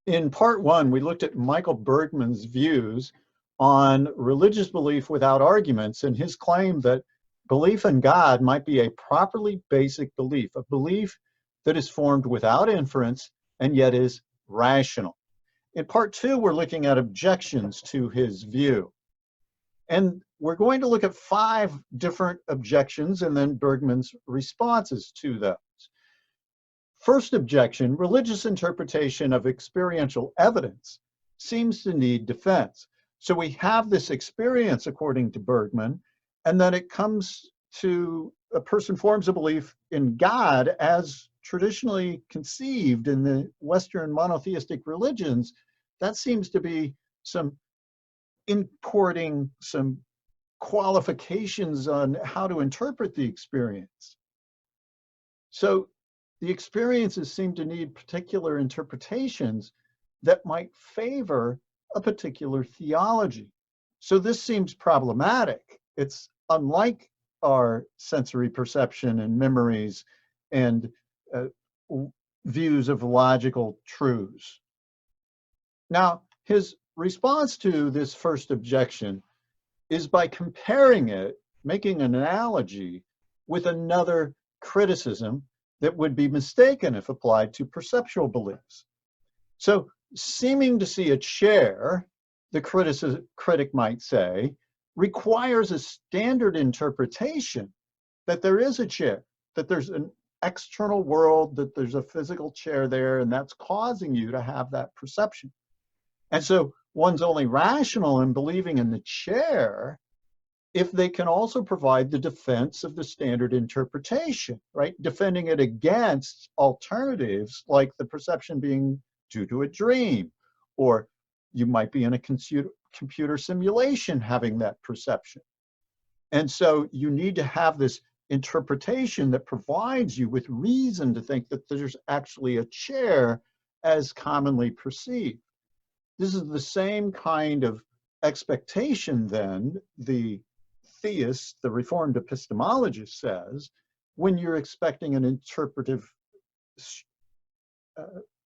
In part one, we looked at Michael Bergmann's views on religious belief without arguments and his claim that belief in God might be a properly basic belief, a belief that is formed without inference and yet is rational. In part two, we're looking at objections to his view. And we're going to look at 5 different objections and then Bergmann's responses to those. First objection, religious interpretation of experiential evidence seems to need defense. So we have this experience, according to Bergmann, and then it comes to a person forms a belief in God as traditionally conceived in the Western monotheistic religions. That seems to be some importing some qualifications on how to interpret the experience. So the experiences seem to need particular interpretations that might favor a particular theology. So this seems problematic. It's unlike our sensory perception and memories and views of logical truths. Now, his response to this first objection is by comparing it, making an analogy with another criticism that would be mistaken if applied to perceptual beliefs. So, seeming to see a chair, the critic might say, requires a standard interpretation that there is a chair, that there's an external world, that there's a physical chair there, and that's causing you to have that perception. And so one's only rational in believing in the chair if they can also provide the defense of the standard interpretation, right? Defending it against alternatives like the perception being due to a dream, or you might be in a computer simulation having that perception. And so you need to have this interpretation that provides you with reason to think that there's actually a chair as commonly perceived. This is the same kind of expectation then the theist, the Reformed epistemologist says, when you're expecting an interpretive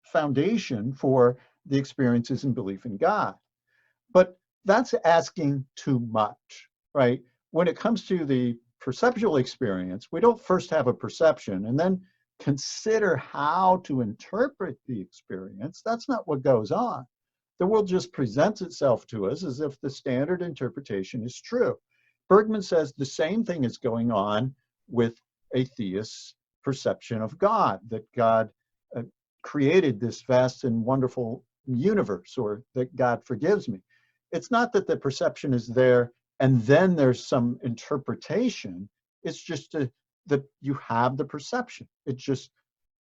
foundation for the experiences and belief in God. But that's asking too much, right? When it comes to the perceptual experience, we don't first have a perception and then consider how to interpret the experience. That's not what goes on. The world just presents itself to us as if the standard interpretation is true. Bergmann says the same thing is going on with a theist's perception of God, that God created this vast and wonderful universe, or that God forgives me. It's not that the perception is there and then there's some interpretation. It's just that you have the perception. It's just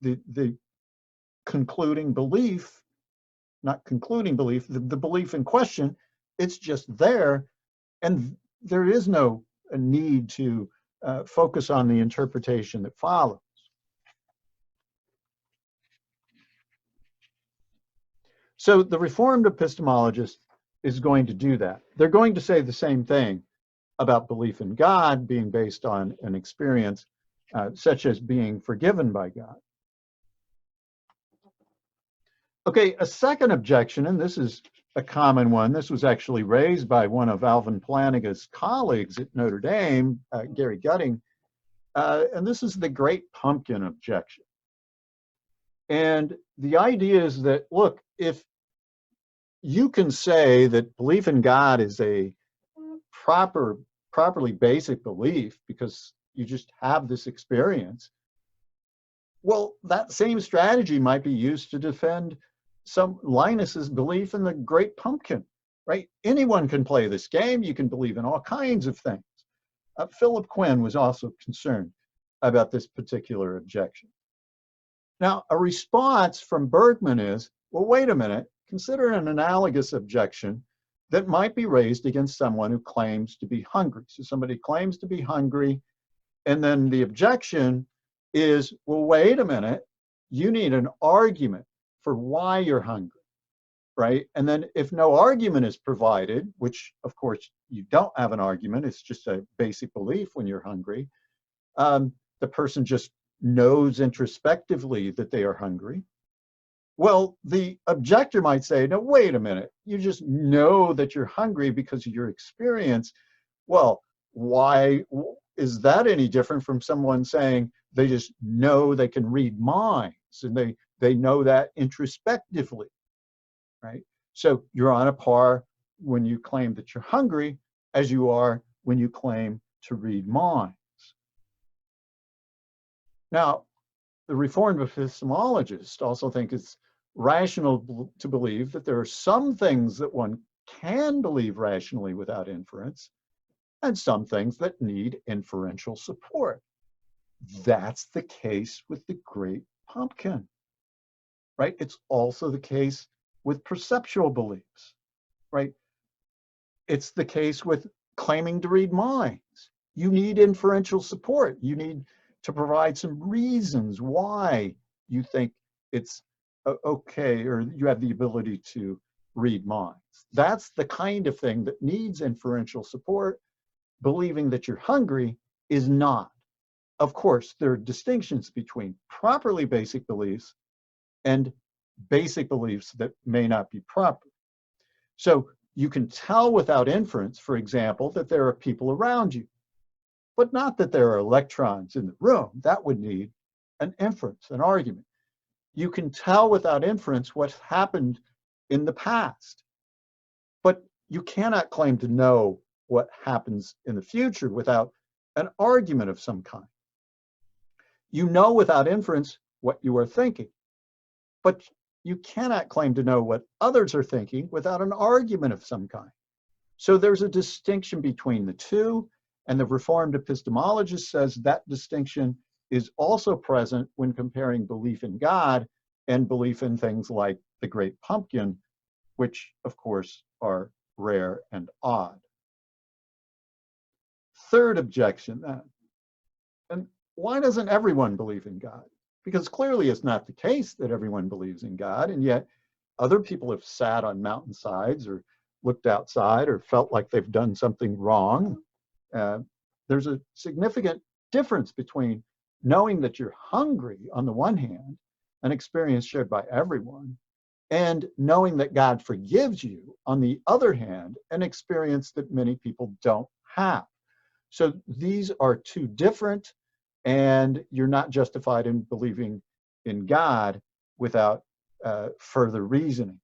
the concluding belief, not concluding belief, the belief in question, it's just there, and there is no need to focus on the interpretation that follows. So the Reformed epistemologist is going to do that. They're going to say the same thing about belief in God being based on an experience such as being forgiven by God. Okay, a second objection, and this is a common one. This was actually raised by one of Alvin Plantinga's colleagues at Notre Dame, Gary Gutting, and this is the Great Pumpkin objection. And the idea is that, look, if you can say that belief in God is a properly basic belief because you just have this experience, well, that same strategy might be used to defend some Linus's belief in the Great Pumpkin, right? Anyone can play this game. You can believe in all kinds of things. Philip Quinn was also concerned about this particular objection. Now, a response from Bergmann is, well, wait a minute, consider an analogous objection that might be raised against someone who claims to be hungry. So somebody claims to be hungry, and then the objection is, well, wait a minute, you need an argument for why you're hungry, right? And then if no argument is provided, which of course you don't have an argument, it's just a basic belief when you're hungry, the person just knows introspectively that they are hungry. Well, the objector might say, no, wait a minute. You just know that you're hungry because of your experience. Well, why is that any different from someone saying they just know they can read minds and they know that introspectively, right? So you're on a par when you claim that you're hungry as you are when you claim to read minds. Now, the Reformed epistemologists also think it's rational to believe that there are some things that one can believe rationally without inference, and some things that need inferential support. That's the case with the Great Pumpkin, right? It's also the case with perceptual beliefs, right? It's the case with claiming to read minds. You need inferential support. You need to provide some reasons why you think it's okay, or you have the ability to read minds. That's the kind of thing that needs inferential support. Believing that you're hungry is not. Of course, there are distinctions between properly basic beliefs and basic beliefs that may not be proper. So you can tell without inference, for example, that there are people around you, but not that there are electrons in the room. That would need an inference, an argument. You can tell without inference what happened in the past, but you cannot claim to know what happens in the future without an argument of some kind. You know without inference what you are thinking, but you cannot claim to know what others are thinking without an argument of some kind. So there's a distinction between the two, and the Reformed epistemologist says that distinction is also present when comparing belief in God and belief in things like the Great Pumpkin, which of course are rare and odd. Third objection then, and why doesn't everyone believe in God? Because clearly it's not the case that everyone believes in God, and yet other people have sat on mountainsides or looked outside or felt like they've done something wrong. There's a significant difference between knowing that you're hungry on the one hand, an experience shared by everyone, and knowing that God forgives you on the other hand, an experience that many people don't have. So these are two different, and you're not justified in believing in God without further reasoning.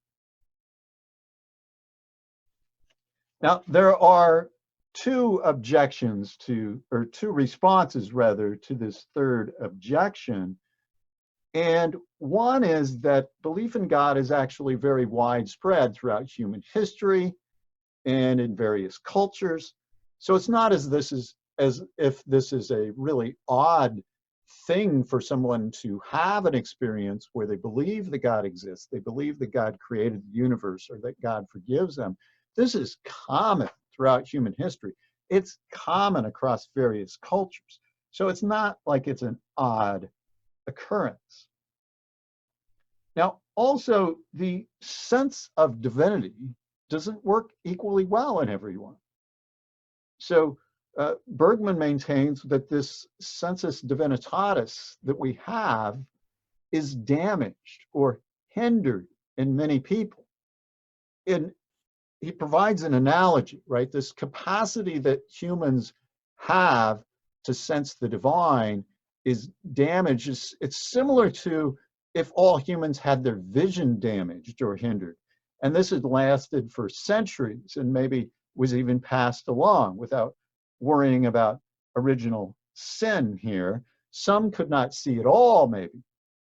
Now, there are two objections to, or two responses rather, to this third objection. And one is that belief in God is actually very widespread throughout human history and in various cultures. So it's not as if this is a really odd thing for someone to have an experience where they believe that God exists, they believe that God created the universe, or that God forgives them. This is common throughout human history. It's common across various cultures. So it's not like it's an odd occurrence. Now, also, the sense of divinity doesn't work equally well in everyone. So Bergmann maintains that this sensus divinitatis that we have is damaged or hindered in many people. And he provides an analogy, right? This capacity that humans have to sense the divine is damaged. It's similar to if all humans had their vision damaged or hindered. And this had lasted for centuries and maybe was even passed along without worrying about original sin here. Some could not see at all, maybe.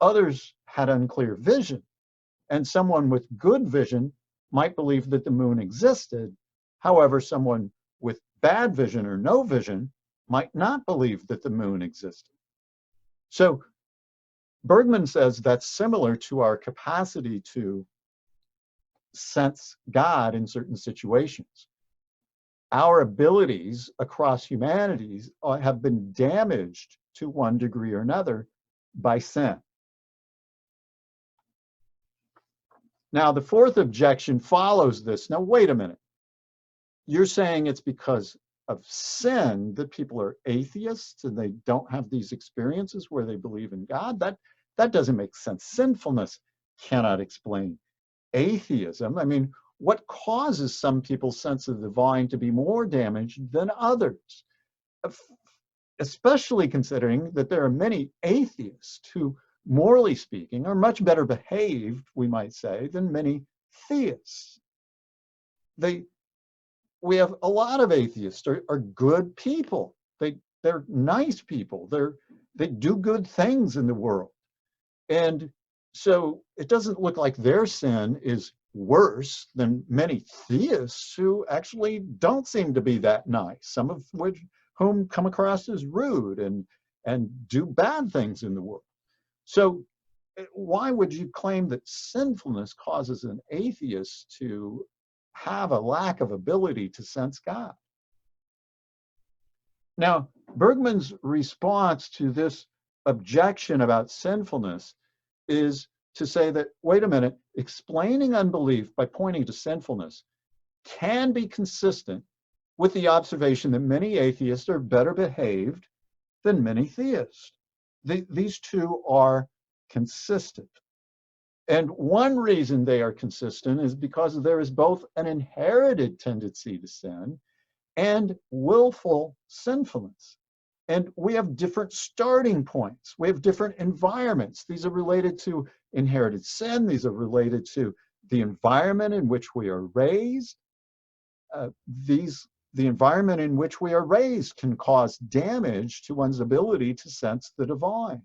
Others had unclear vision. And someone with good vision might believe that the moon existed. However, someone with bad vision or no vision might not believe that the moon existed. So Bergmann says that's similar to our capacity to sense God in certain situations. Our abilities across humanities have been damaged to one degree or another by sin. Now, the fourth objection follows this. Now, wait a minute. You're saying it's because of sin that people are atheists and they don't have these experiences where they believe in God? That doesn't make sense. Sinfulness cannot explain atheism. I mean, what causes some people's sense of the divine to be more damaged than others? Especially considering that there are many atheists who, morally speaking, are much better behaved, we might say, than many theists. We have a lot of atheists are good people. They're nice people. They do good things in the world. And so it doesn't look like their sin is worse than many theists who actually don't seem to be that nice, some of whom come across as rude and do bad things in the world. So why would you claim that sinfulness causes an atheist to have a lack of ability to sense God? Now, Bergmann's response to this objection about sinfulness is to say that, wait a minute, explaining unbelief by pointing to sinfulness can be consistent with the observation that many atheists are better behaved than many theists. These two are consistent. And one reason they are consistent is because there is both an inherited tendency to sin and willful sinfulness. And we have different starting points. We have different environments. These are related to inherited sin. These are related to the environment in which we are raised. The environment in which we are raised can cause damage to one's ability to sense the divine.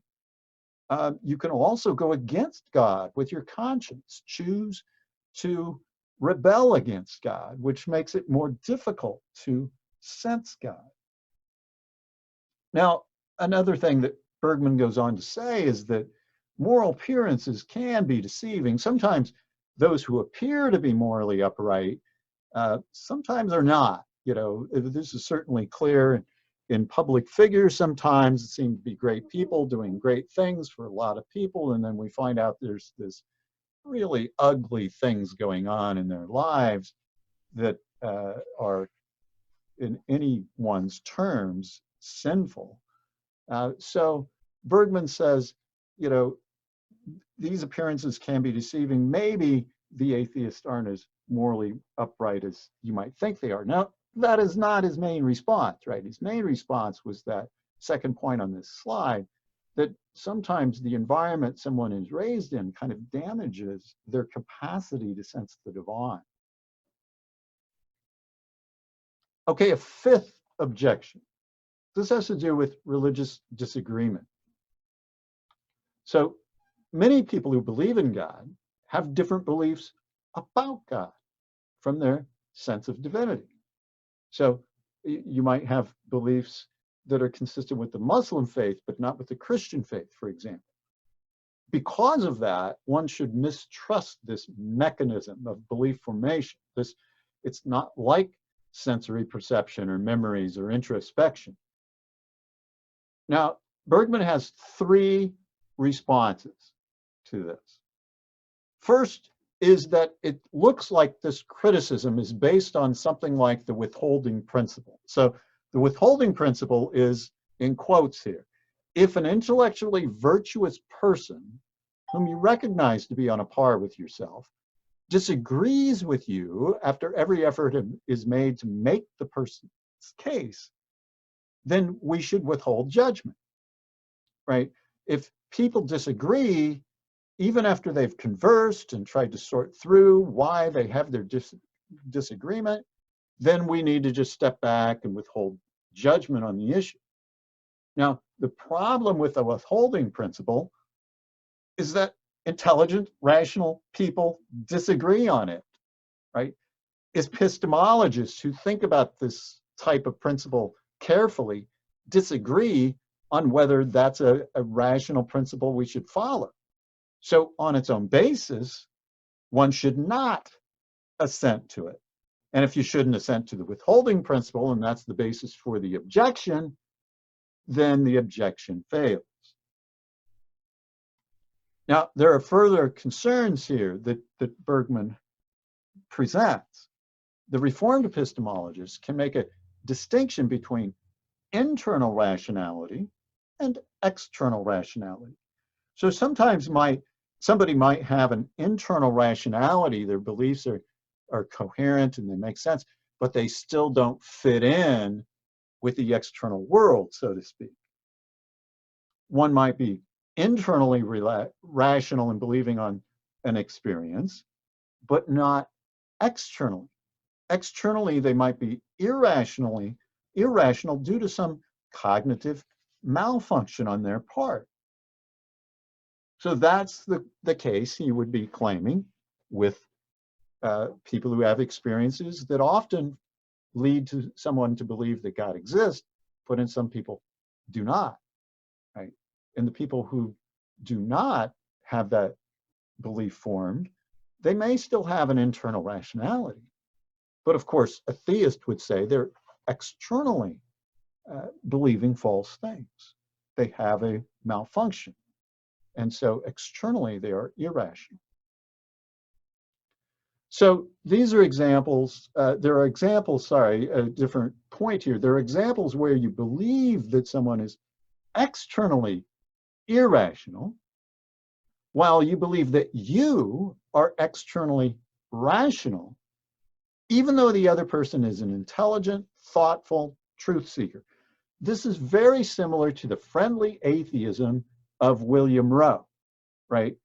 You can also go against God with your conscience, choose to rebel against God, which makes it more difficult to sense God. Now, another thing that Bergmann goes on to say is that moral appearances can be deceiving. Sometimes those who appear to be morally upright, sometimes are not. You know, this is certainly clear in public figures. Sometimes it seems to be great people doing great things for a lot of people, and then we find out there's this really ugly things going on in their lives that are, in anyone's terms, sinful. So Bergmann says, you know, these appearances can be deceiving. Maybe the atheists aren't as morally upright as you might think they are. Now, that is not his main response, right? His main response was that second point on this slide, that sometimes the environment someone is raised in kind of damages their capacity to sense the divine. Okay, a fifth objection. This has to do with religious disagreement. So many people who believe in God have different beliefs about God from their sense of divinity. So you might have beliefs that are consistent with the Muslim faith, but not with the Christian faith, for example. Because of that, one should mistrust this mechanism of belief formation. It's not like sensory perception or memories or introspection. Now, Bergmann has three responses to this. First is that it looks like this criticism is based on something like the withholding principle. So the withholding principle is, in quotes here, if an intellectually virtuous person whom you recognize to be on a par with yourself disagrees with you after every effort is made to make the person's case, then we should withhold judgment, right? If people disagree, even after they've conversed and tried to sort through why they have their disagreement, then we need to just step back and withhold judgment on the issue. Now, the problem with the withholding principle is that intelligent, rational people disagree on it, right? Epistemologists who think about this type of principle carefully disagree on whether that's a rational principle we should follow. So on its own basis, one should not assent to it. And if you shouldn't assent to the withholding principle, and that's the basis for the objection, then the objection fails. Now, there are further concerns here that Bergmann presents. The Reformed epistemologists can make a distinction between internal rationality and external rationality. So sometimes my somebody might have an internal rationality, their beliefs are coherent and they make sense, but they still don't fit in with the external world, so to speak. One might be internally rational in believing on an experience, but not externally. Externally, they might be irrational due to some cognitive malfunction on their part. So that's the case he would be claiming with people who have experiences that often lead to someone to believe that God exists, but in some people do not, right? And the people who do not have that belief formed, they may still have an internal rationality. But of course, a theist would say they're externally believing false things. They have a malfunction. And so externally, they are irrational. So these are examples, there are examples, sorry, a different point here. There are examples where you believe that someone is externally irrational, while you believe that you are externally rational, even though the other person is an intelligent, thoughtful truth seeker. This is very similar to the friendly atheism of William Rowe, right?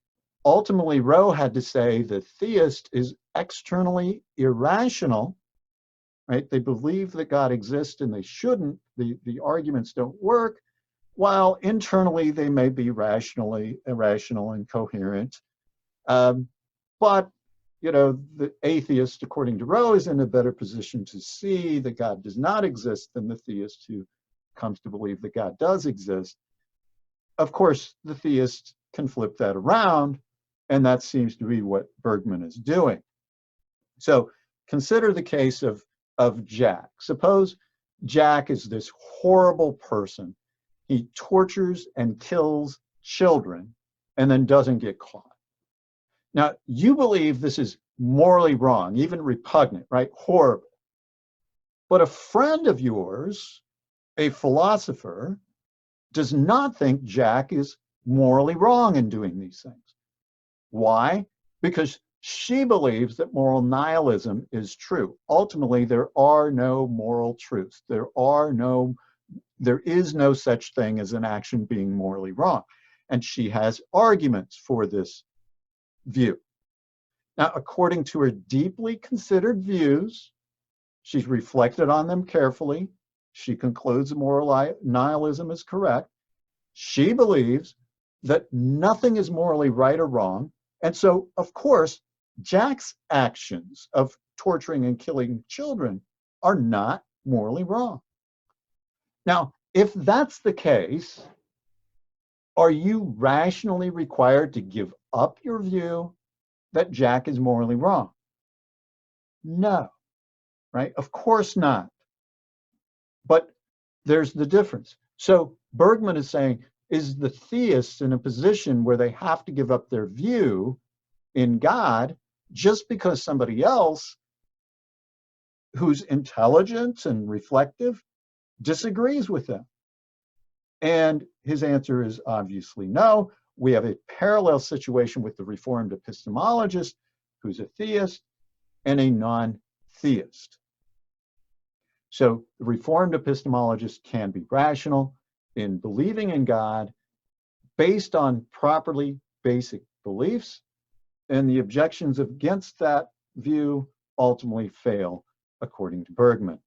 Ultimately, Rowe had to say the theist is externally irrational, right? They believe that God exists and they shouldn't. The arguments don't work, while internally they may be irrational and coherent. But, you know, the atheist, according to Rowe, is in a better position to see that God does not exist than the theist who comes to believe that God does exist. Of course, the theist can flip that around, and that seems to be what Bergmann is doing. So consider the case of Jack. Suppose Jack is this horrible person. He tortures and kills children and then doesn't get caught. Now, you believe this is morally wrong, even repugnant, right? Horrible. But a friend of yours, a philosopher, does not think Jack is morally wrong in doing these things. Why? Because she believes that moral nihilism is true. Ultimately, there are no moral truths. There is no such thing as an action being morally wrong. And she has arguments for this view. Now, according to her deeply considered views, she's reflected on them carefully. She concludes moral nihilism is correct. She believes that nothing is morally right or wrong. And so, of course, Jack's actions of torturing and killing children are not morally wrong. Now, if that's the case, are you rationally required to give up your view that Jack is morally wrong? No, right? Of course not. But there's the difference. So Bergmann is saying, is the theist in a position where they have to give up their view in God just because somebody else who's intelligent and reflective disagrees with them? And his answer is obviously no. We have a parallel situation with the Reformed epistemologist who's a theist and a non-theist. So the Reformed epistemologist can be rational in believing in God based on properly basic beliefs, and the objections against that view ultimately fail, according to Bergmann.